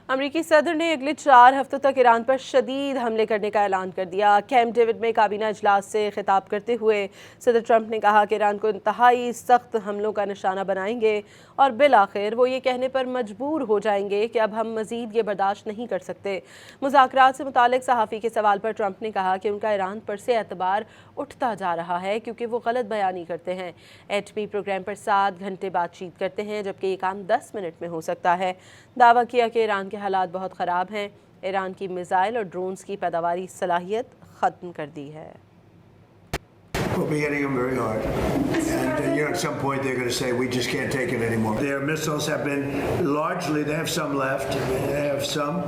अमरीकी सदर ने अगले 4 हफ्तों तक ईरान पर शदीद हमले करने का ऐलान कर दिया। कैंप डेविड में काबीना इजलास से खिताब करते हुए सदर ट्रंप ने कहा कि ईरान को इंतहाई सख्त हमलों का निशाना बनाएंगे और बिल आखिर वो ये कहने पर मजबूर हो जाएंगे कि अब हम मजीद ये बर्दाश्त नहीं कर सकते। मुज़ाकरात से मुतालिक सहाफ़ी के सवाल पर ट्रंप ने कहा कि उनका ईरान पर से एतबार उठता जा रहा है क्योंकि वो गलत बयानी करते हैं। एटमी प्रोग्राम पर 7 घंटे बातचीत करते हैं जबकि ये काम 10 मिनट में हो सकता है। दावा किया कि ईरान के हालात बहुत ख़राब हैं। ईरान की मिसाइल और ड्रोन्स की पैदावारी सलाहियत ख़त्म कर दी है। We'll be hitting them very hard. And at some point they're going to say, we just can't take it anymore. Their missiles have been largely, they have some left, they have some,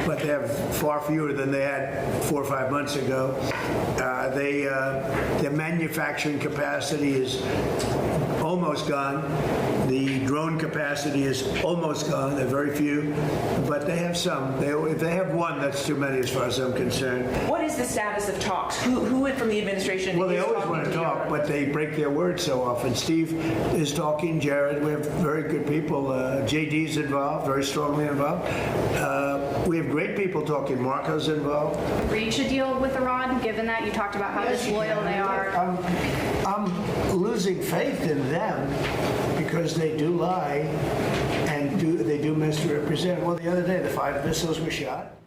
but they have far fewer than they had 4 or 5 months ago. Their manufacturing capacity is almost gone. The drone capacity is almost gone. They're very few, but they have some. If they have one, that's too many as far as I'm concerned. What is the status of talks? Who from the administration? Well, they always want to talk, but they break their word so often. Steve is talking. Jared, we have very good people. JD's involved, very strongly involved. We have great people talking. Marco's involved. Reach a deal with Iran, given that you talked about how disloyal they are. I'm losing faith in them because they do lie and they do misrepresent. Well, the other day, the 5 missiles were shot.